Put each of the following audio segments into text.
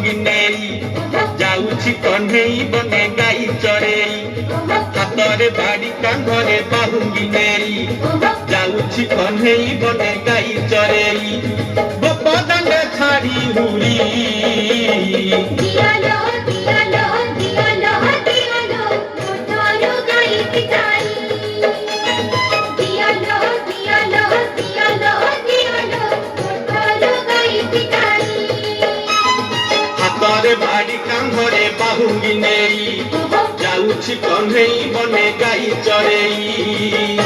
ବାହୁଙ୍ଗି ନେଇ ଯାଉଛି କହ୍ନେଇ ବନେ ଗାଈ ଚରେଇ ହାତରେ ବାଡ଼ି କାନ୍ଧରେ ବାହୁଙ୍ଗି ନେଇ ଯାଉଛି କହ୍ନେଇ ବନେ ଗାଈ ଚରେଇ ଗୋପଦାଣ୍ଡେ ଛାଡ଼ି ହୁରି बाड़ी कांधरे बाहुंगी नेई जाऊछि कन्हेई बने गाई चरेई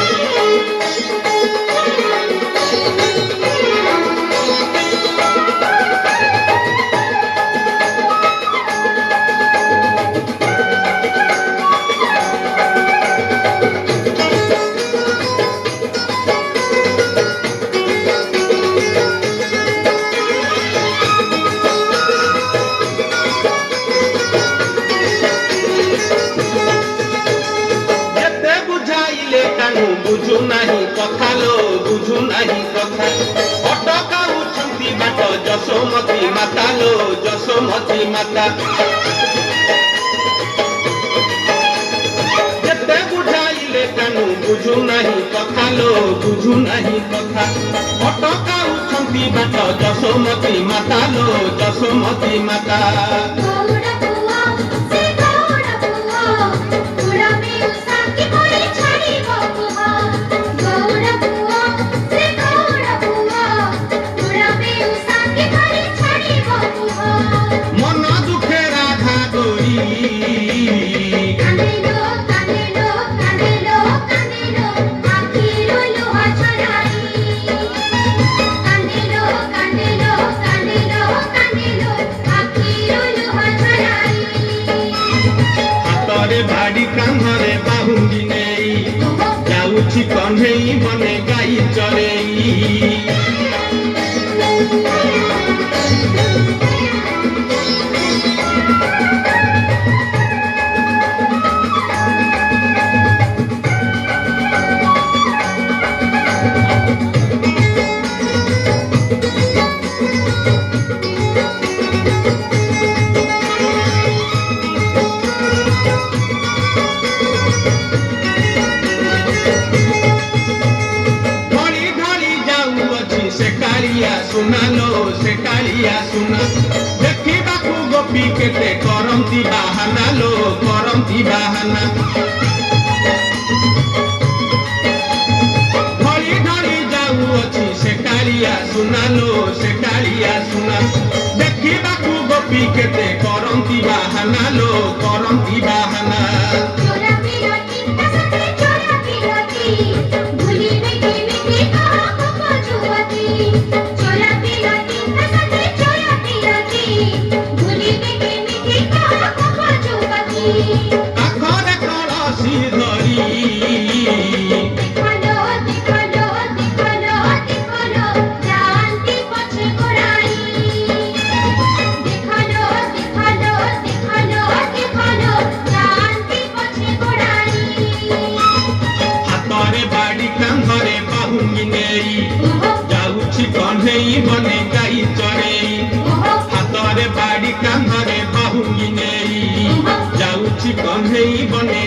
बुझु नहीं कथा लो बुझु नहीं कथा अटकाउछंती बाट जसोमती माता लो जसोमती माता जेते बुझाइले कानु बुझु नहीं कथा लो बुझु नहीं कथा अटकाउछंती बाट जसोमती माता लो जसोमती माता बाड़ी कांधरे बाहुंगी नेई जाऊछि कन्हेई बने गाई चरेई सुना लो से कालिया सुना देखा गोपी केते करंती बाहाना लो करंती बाहाना धड़ी धड़ी जाऊँगी से कालिया सुना लो से कालिया सुना देखा गोपी केते करंती बाहाना लो करंती बाहाना आखरे कलसी धरी हातरे बाड़ी कांधरे बाहुंगी नेई जाऊछि कन्हेई बने गाई चरेई हातरे बाड़ी कांधरे बाहुंगी नेई जाऊछि कन्हेई बने